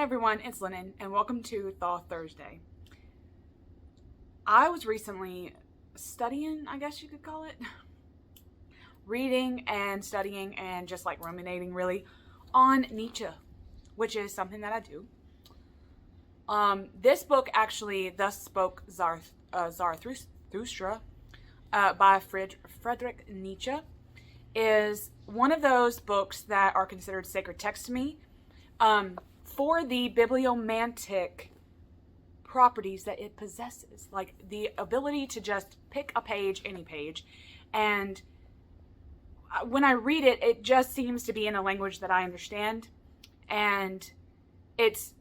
Hi everyone, it's Lennon, and welcome to Thoth Thursday. I was recently studying, I guess you could call it, reading and studying and just like ruminating really on Nietzsche, which is something that I do. This book actually, thus Spoke Zarathustra by Friedrich Nietzsche, is one of those books that are considered sacred text to me for the bibliomantic properties that it possesses, like the ability to just pick a page, any page, and when I read it, it just seems to be in a language that I understand, and it's,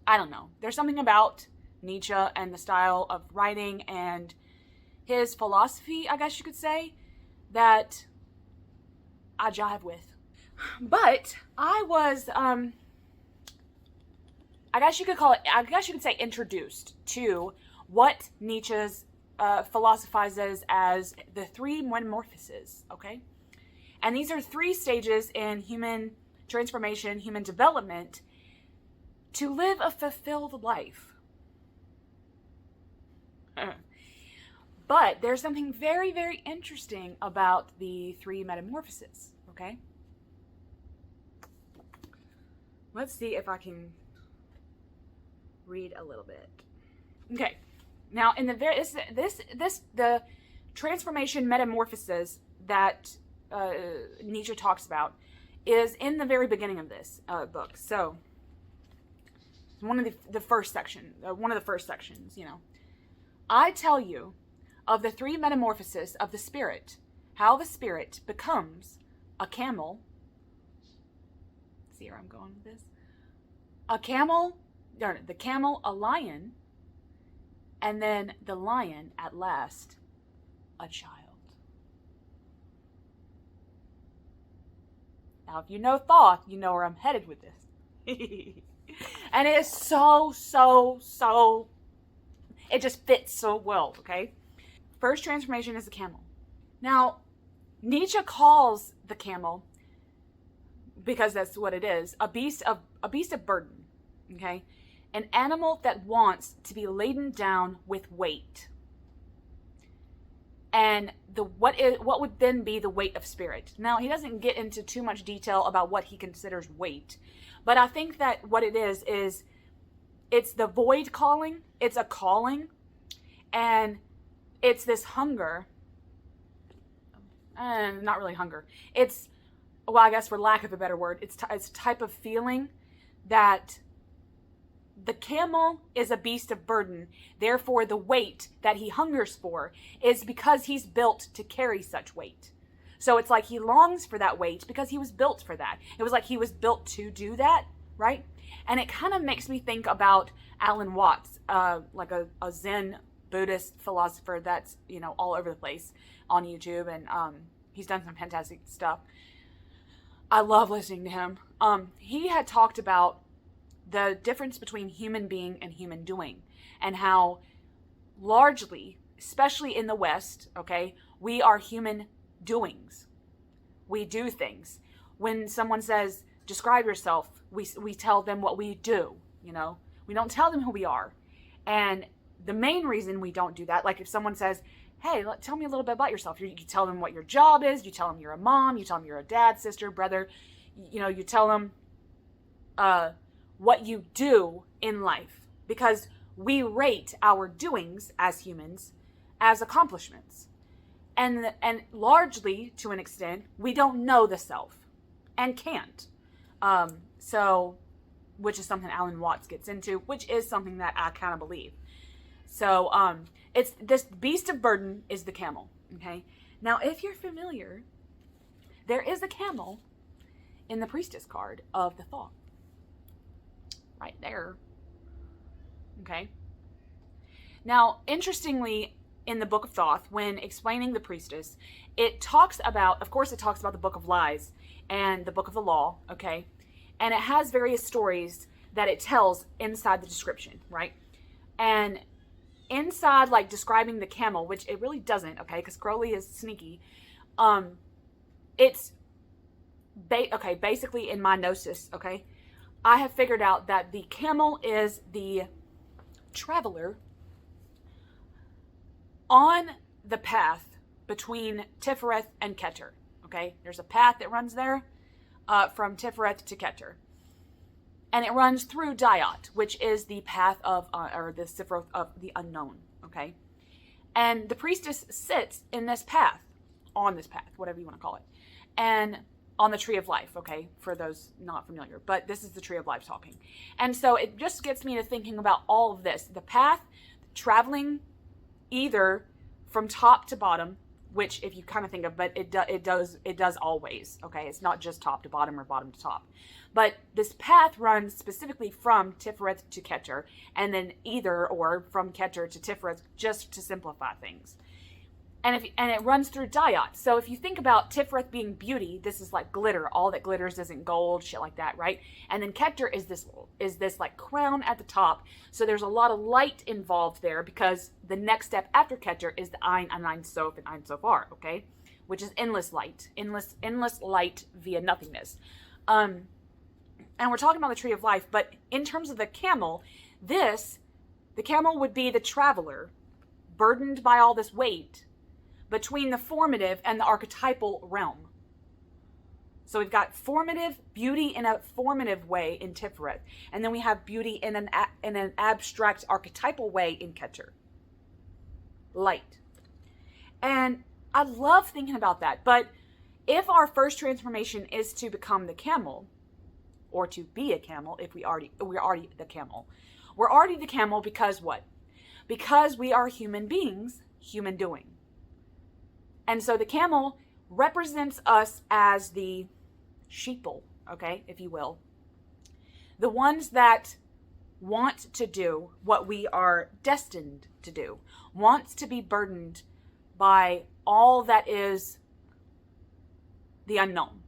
I don't know, there's something about Nietzsche and the style of writing and his philosophy, I guess you could say, that I jive with. But I was, I guess you could say introduced to what Nietzsche's philosophizes as the three metamorphoses, okay? And these are three stages in human transformation, human development, to live a fulfilled life. But there's something very, very interesting about the three metamorphoses, okay? Let's see if I can read a little bit. Okay. Now, in the the transformation metamorphoses that Nietzsche talks about is in the very beginning of this book. So, one of the first section, one of the first sections, you know. I tell you of the three metamorphoses of the spirit, how the spirit becomes a camel. See where I'm going with this? The camel, a lion, and then the lion, at last, a child. Now, if you know Thoth, you know where I'm headed with this. And it is so, it just fits so well, okay? First transformation is the camel. Now, Nietzsche calls the camel, because that's what it is, a beast of burden, okay? An animal that wants to be laden down with weight. And what would then be the weight of spirit? Now, he doesn't get into too much detail about what he considers weight, but I think that what it is it's the void calling, it's a calling, and it's this hunger, not really hunger, it's, well, I guess for lack of a better word, it's a type of feeling that the camel is a beast of burden. Therefore, the weight that he hungers for is because he's built to carry such weight. So it's like he longs for that weight because he was built for that. It was like he was built to do that, right? And it kind of makes me think about Alan Watts, like a Zen Buddhist philosopher that's, you know, all over the place on YouTube, and he's done some fantastic stuff. I love listening to him. He had talked about the difference between human being and human doing, and how largely, especially in the West, okay, we are human doings. We do things. When someone says, describe yourself, we tell them what we do, you know. We don't tell them who we are. And the main reason we don't do that, like if someone says, hey, tell me a little bit about yourself. You tell them what your job is. You tell them you're a mom. You tell them you're a dad, sister, brother. You know, you tell them what you do in life. Because we rate our doings as humans as accomplishments. And largely, to an extent, we don't know the self and can't. So, which is something Alan Watts gets into, which is something that I kind of believe. So, it's this beast of burden is the camel, okay? Now, if you're familiar, there is a camel in the priestess card of the Thoth. Right there. Okay? Now, interestingly, in the Book of Thoth, when explaining the priestess, it talks about, of course, it talks about the Book of Lies and the Book of the Law, okay? And it has various stories that it tells inside the description, right? And inside, like, describing the camel, which it really doesn't, okay, because Crowley is sneaky, it's, basically in my gnosis, okay, I have figured out that the camel is the traveler on the path between Tiferet and Keter. Okay, there's a path that runs there from Tiferet to Keter. And it runs through Dayat, which is the path of, or the Sephiroth of the unknown, okay? And the priestess sits in this path, on this path, whatever you want to call it, and on the Tree of Life, okay, for those not familiar. But this is the Tree of Life talking. And so it just gets me to thinking about all of this. The path, traveling either from top to bottom, which if you kind of think of, but it does always, okay? It's not just top to bottom or bottom to top. But this path runs specifically from Tiferet to Keter, and then either or from Keter to Tiferet, just to simplify things. And it runs through Dayat. So if you think about Tiferet being beauty, this is like glitter. All that glitters isn't gold, shit like that, right? And then Keter is this like crown at the top. So there's a lot of light involved there, because the next step after Keter is the Ein and Ein Sof and Ein Sofar, okay? Which is endless light light via nothingness. And we're talking about the Tree of Life, but in terms of the camel, the camel would be the traveler, burdened by all this weight, between the formative and the archetypal realm. So we've got formative, beauty in a formative way in Tiferet, and then we have beauty in an abstract archetypal way in Keter. Light. And I love thinking about that, but if our first transformation is to become the camel, or to be a camel, if we're already the camel. We're already the camel because what? Because we are human beings, human doing. And so the camel represents us as the sheeple, okay, if you will. The ones that want to do what we are destined to do, wants to be burdened by all that is the unknown.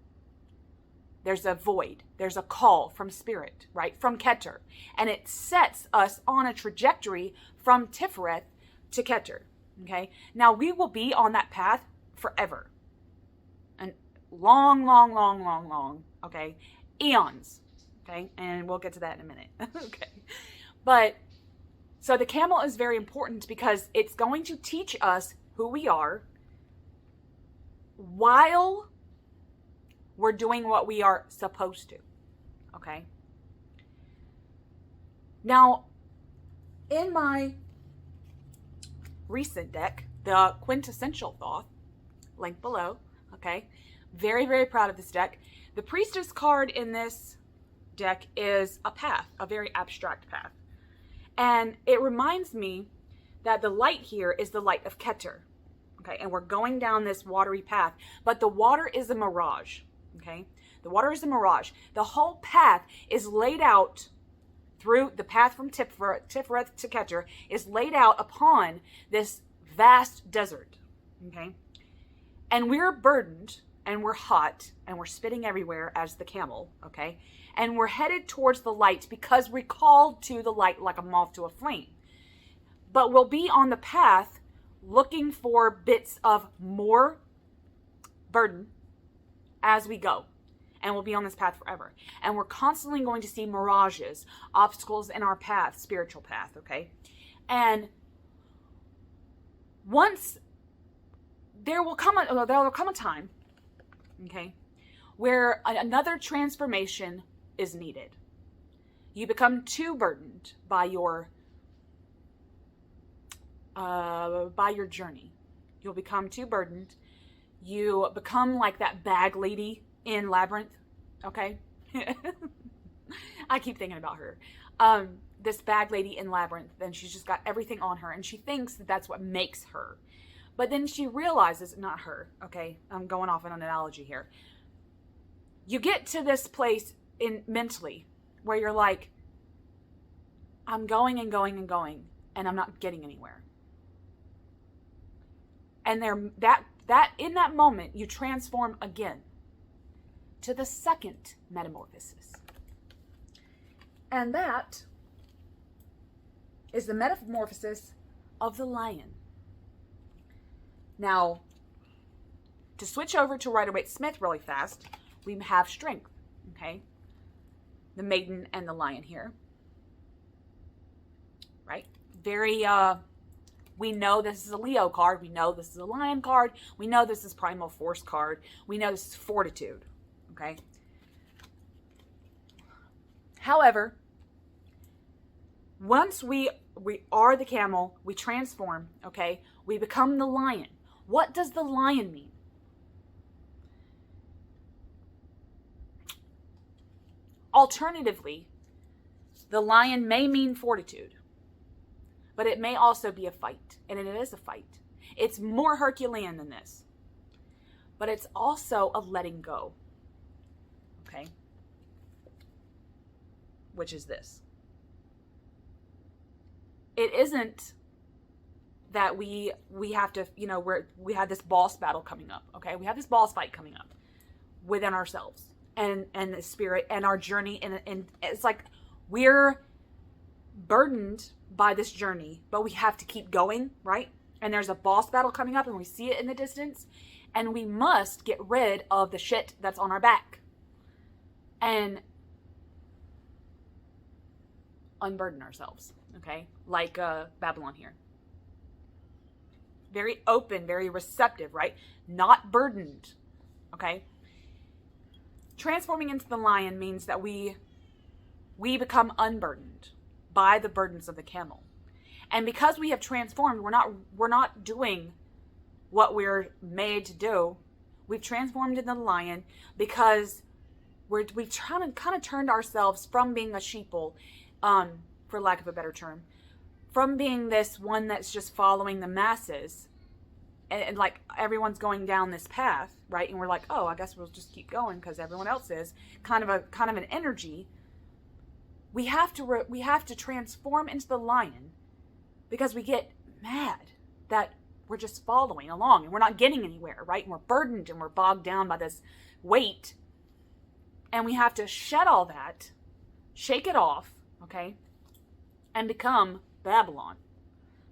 There's a void. There's a call from spirit, right? From Keter. And it sets us on a trajectory from Tiferet to Keter, okay? Now, we will be on that path forever. And long, okay? Eons, okay? And we'll get to that in a minute, okay? But, so the camel is very important because it's going to teach us who we are while we're doing what we are supposed to, okay? Now, in my recent deck, the Quintessential Thoth, link below, okay? Very, very proud of this deck. The Priestess card in this deck is a path, a very abstract path. And it reminds me that the light here is the light of Keter, okay? And we're going down this watery path, but the water is a mirage. Okay, the water is a mirage. The whole path is laid out through the path from Tiferet to Keter is laid out upon this vast desert. Okay, and we're burdened and we're hot and we're spitting everywhere as the camel. Okay, and we're headed towards the light because we're called to the light like a moth to a flame. But we'll be on the path looking for bits of more burden as we go, and we'll be on this path forever. And we're constantly going to see mirages, obstacles in our path, spiritual path, okay? And once there'll come a time, okay, where another transformation is needed. You become too burdened by your journey. You'll become too burdened. You become like that bag lady in Labyrinth, okay? I keep thinking about her. This bag lady in Labyrinth, and she's just got everything on her, and she thinks that that's what makes her. But then she realizes, not her, okay? I'm going off on an analogy here. You get to this place mentally where you're like, I'm going and going and going, and I'm not getting anywhere. And in that moment, you transform again to the second metamorphosis. And that is the metamorphosis of the lion. Now, to switch over to Rider-Waite-Smith really fast, we have strength, okay? the maiden and the lion here. Right? Very, we know this is a Leo card. We know this is a lion card. We know this is primal force card. We know this is fortitude. Okay? However, once we are the camel, we transform, okay? We become the lion. What does the lion mean? Alternatively, the lion may mean fortitude, but it may also be a fight, and it is a fight. It's more Herculean than this, but it's also a letting go, okay? Which is this. It isn't that we have to, you know, we have this boss battle coming up, okay? We have this boss fight coming up within ourselves and the spirit and our journey. And it's like we're burdened by this journey, but we have to keep going, right? And there's a boss battle coming up and we see it in the distance. And we must get rid of the shit that's on our back and unburden ourselves, okay? Like Babylon here. Very open, very receptive, right? Not burdened, okay? Transforming into the lion means that we become unburdened by the burdens of the camel. And because we have transformed, we're not doing what we're made to do. We've transformed into the lion because we've kind of turned ourselves from being a sheeple, for lack of a better term, from being this one that's just following the masses and like everyone's going down this path, right? And we're like, oh, I guess we'll just keep going because everyone else is, kind of an energy. We have to transform into the lion because we get mad that we're just following along and we're not getting anywhere, right? And we're burdened and we're bogged down by this weight. And we have to shed all that, shake it off, okay? And become Babylon.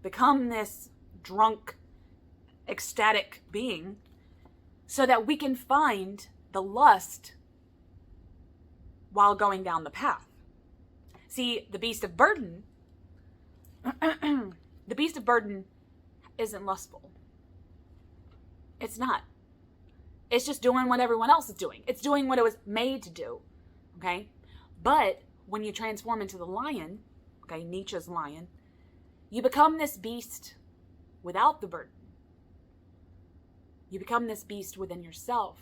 Become this drunk, ecstatic being so that we can find the lust while going down the path. See, the beast of burden, the beast of burden isn't lustful. It's not. It's just doing what everyone else is doing. It's doing what it was made to do, okay? But when you transform into the lion, okay, Nietzsche's lion, you become this beast without the burden. You become this beast within yourself.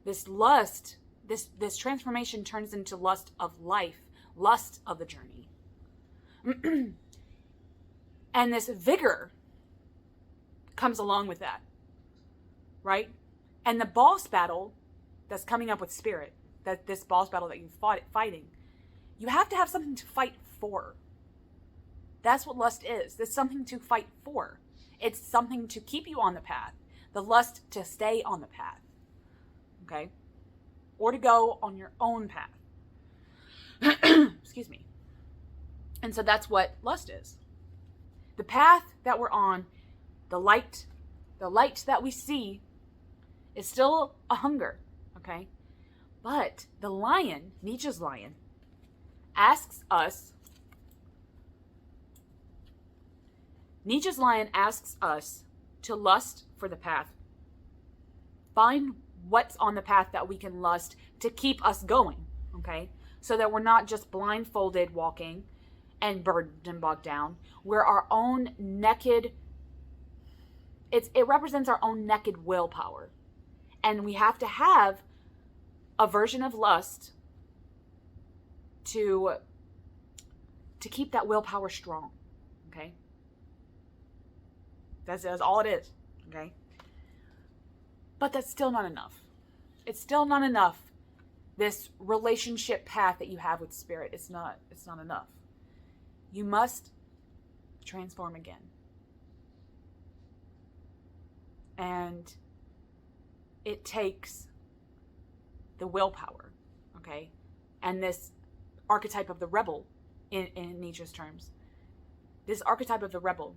This lust, this transformation turns into lust of life, lust of the journey. And this vigor comes along with that, right? And the boss battle that's coming up with spirit, that this boss battle that you're fighting, you have to have something to fight for. That's what lust is. It's something to fight for. It's something to keep you on the path. The lust to stay on the path. Okay? Or to go on your own path. Excuse me. And so that's what lust is. The path that we're on, the light that we see is still a hunger. Okay? But the lion, Nietzsche's lion, asks us to lust for the path. Find what's on the path that we can lust to keep us going, okay? So that we're not just blindfolded walking and burdened and bogged down. We're our own naked, it represents our own naked willpower. And we have to have a version of lust to keep that willpower strong, okay? That's all it is, okay? But that's still not enough. It's still not enough. This relationship path that you have with spirit, it's not enough. You must transform again. And it takes the willpower, okay? And this archetype of the rebel, in Nietzsche's terms, this archetype of the rebel,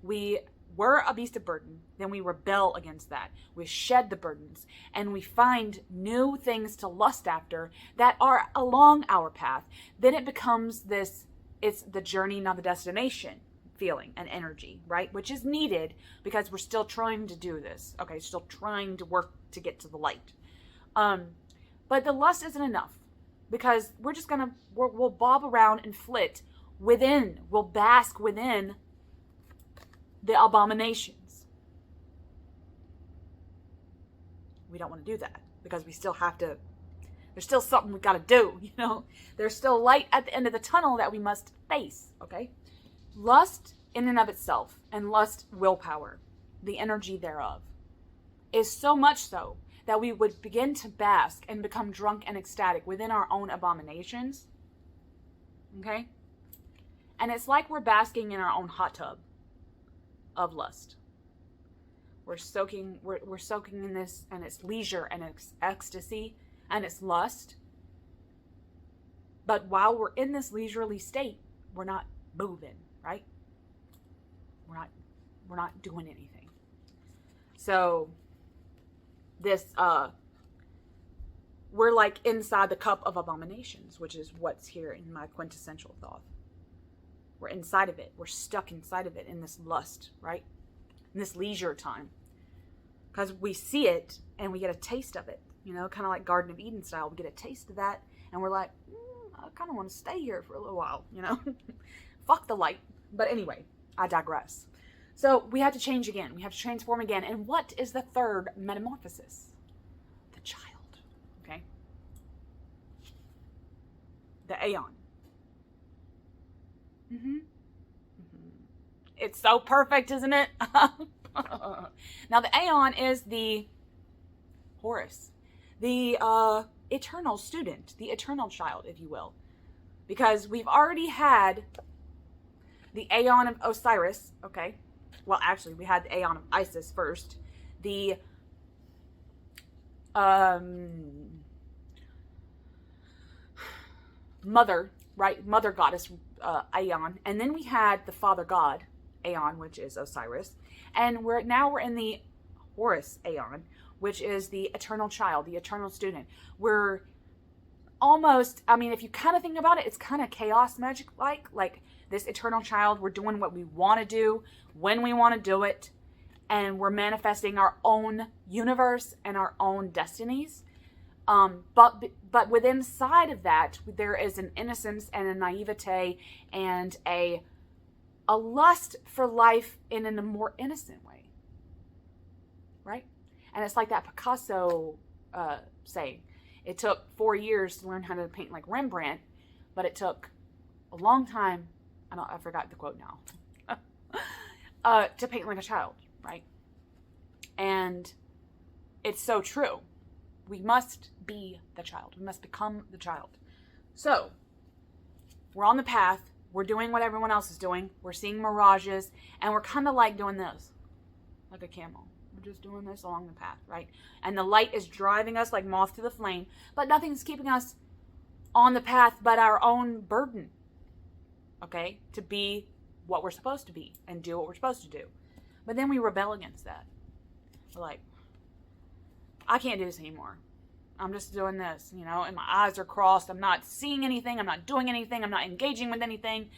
we we're a beast of burden, then we rebel against that. We shed the burdens and we find new things to lust after that are along our path. Then it becomes this, it's the journey, not the destination feeling and energy, right? Which is needed because we're still trying to do this. Okay, still trying to work to get to the light. But the lust isn't enough because we're just gonna, we'll bob around and flit within, we'll bask within the abominations. We don't want to do that because we still have to, there's still something we got to do, you know? There's still light at the end of the tunnel that we must face, okay? Lust in and of itself, and lust willpower, the energy thereof, is so much so that we would begin to bask and become drunk and ecstatic within our own abominations, okay? And it's like we're basking in our own hot tub of lust. We're soaking in this, and it's leisure and it's ecstasy and it's lust. But while we're in this leisurely state, we're not moving, right? We're not doing anything. So this we're like inside the cup of abominations, which is what's here in my quintessential thought. We're inside of it. We're stuck inside of it in this lust, right? In this leisure time. Because we see it and we get a taste of it. You know, kind of like Garden of Eden style. We get a taste of that and we're like, I kind of want to stay here for a little while, you know? Fuck the light. But anyway, I digress. So we have to change again. We have to transform again. And what is the third metamorphosis? The child, okay? The Aeon. It's so perfect, isn't it? Now the Aeon is the Horus, the eternal student, the eternal child, if you will, because we've already had the Aeon of Osiris. Okay, well, actually, we had the Aeon of Isis first. The mother, right? Mother goddess Aeon, and then we had the father god Aeon, which is Osiris, and we're in the Horus Aeon, which is the eternal child, the eternal student. We're almost, I mean, if you kind of think about it, it's kind of chaos magic like this eternal child. We're doing what we want to do when we want to do it, and we're manifesting our own universe and our own destinies. But within inside of that, there is an innocence and a naivete and a lust for life in a more innocent way, right? And it's like that Picasso saying, it took 4 years to learn how to paint like Rembrandt, but it took a long time, I forgot the quote now, to paint like a child, right? And it's so true. We must be the child. We must become the child. So, we're on the path. We're doing what everyone else is doing. We're seeing mirages. And we're kind of like doing this. Like a camel. We're just doing this along the path, right? And the light is driving us like moth to the flame. But nothing's keeping us on the path but our own burden. Okay? To be what we're supposed to be. And do what we're supposed to do. But then we rebel against that. We're like, I can't do this anymore. I'm just doing this, you know, and my eyes are crossed. I'm not seeing anything. I'm not doing anything. I'm not engaging with anything.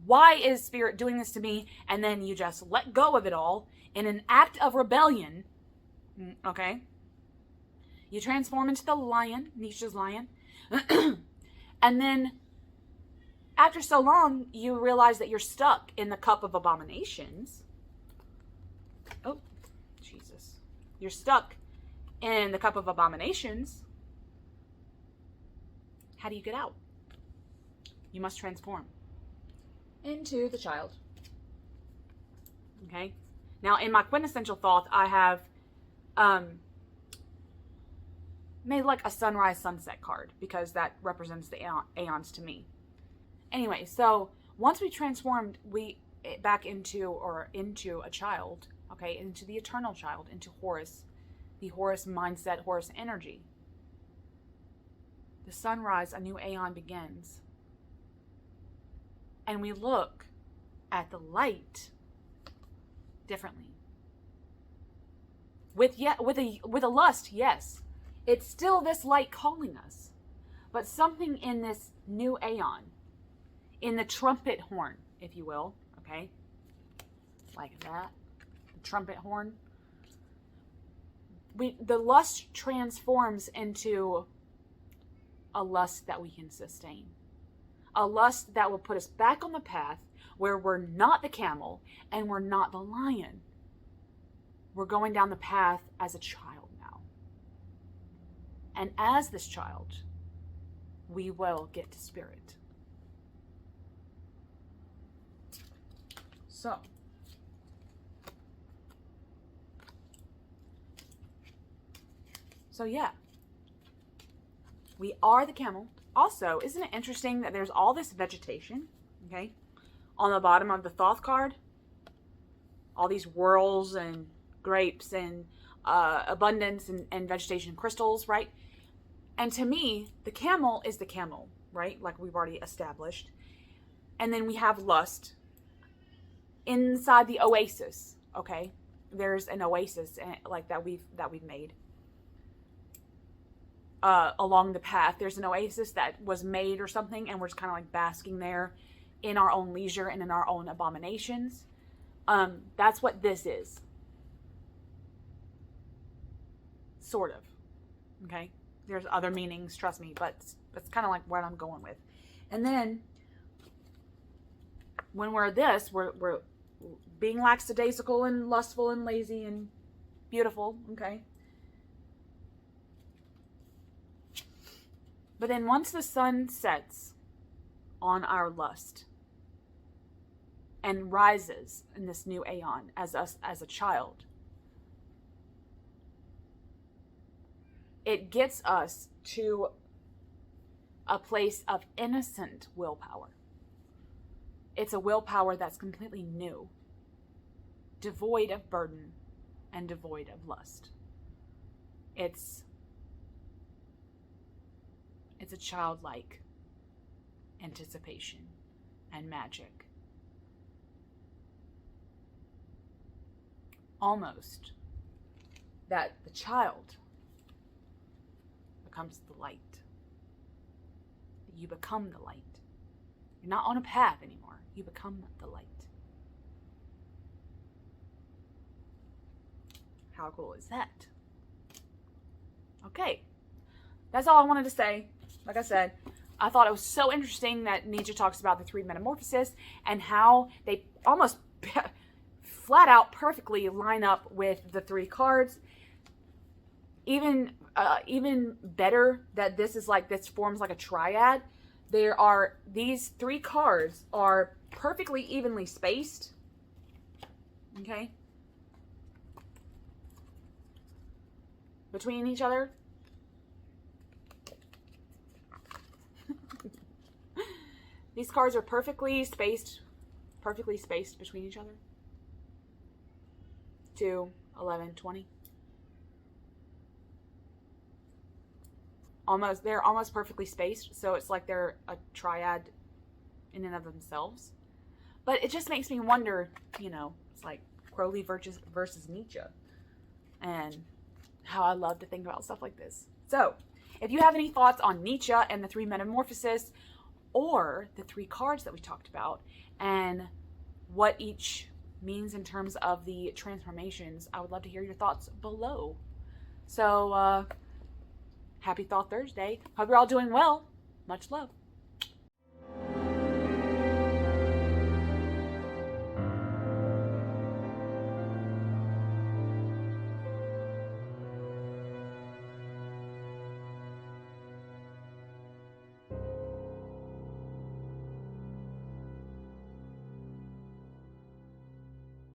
Why is Spirit doing this to me? And then you just let go of it all in an act of rebellion. Okay? You transform into the lion, Nietzsche's lion. And then after so long, you realize that you're stuck in the cup of abominations. Oh, Jesus. You're stuck in the cup of abominations. How do you get out? You must transform into the child. Okay? Now, in my quintessential thought, I have made like a sunrise sunset card because that represents the aeons to me. Anyway, so once we transformed back into a child, okay, into the eternal child, into Horus, the Horus mindset, Horus energy. The sunrise, a new aeon begins. And we look at the light differently. With a lust, yes. It's still this light calling us. But something in this new aeon, in the trumpet horn, if you will, okay? Like that. The trumpet horn. The lust transforms into a lust that we can sustain. A lust that will put us back on the path where we're not the camel and we're not the lion. We're going down the path as a child now. And as this child, we will get to spirit. So yeah, we are the camel. Also, isn't it interesting that there's all this vegetation, okay, on the bottom of the Thoth card? All these whorls and grapes and abundance and vegetation crystals, right? And to me, the camel is the camel, right? Like we've already established. And then we have lust inside the oasis, okay? There's an oasis like that we've made. Along the path, there's an oasis that was made or something, and we're just kind of like basking there in our own leisure and in our own abominations. That's what this is. Sort of. Okay? There's other meanings, trust me, but that's kind of like what I'm going with. And then, when we're this, we're being lackadaisical and lustful and lazy and beautiful, okay? But then once the sun sets on our lust and rises in this new aeon as us as a child, it gets us to a place of innocent willpower. It's a willpower that's completely new, devoid of burden and devoid of lust. It's a childlike anticipation and magic. Almost that the child becomes the light. You become the light. You're not on a path anymore. You become the light. How cool is that? Okay. That's all I wanted to say. Like I said, I thought it was so interesting that Nietzsche talks about the three metamorphoses and how they almost flat out perfectly line up with the three cards. Even better that this forms like a triad. These three cards are perfectly evenly spaced. Okay? Between each other. These cards are perfectly spaced between each other. 2, 11, 20. They're almost perfectly spaced, so it's like they're a triad in and of themselves. But it just makes me wonder, it's like Crowley versus Nietzsche. And how I love to think about stuff like this. So, if you have any thoughts on Nietzsche and the three metamorphoses, or the three cards that we talked about, and what each means in terms of the transformations, I would love to hear your thoughts below. So, happy Thoth Thursday. Hope you're all doing well. Much love.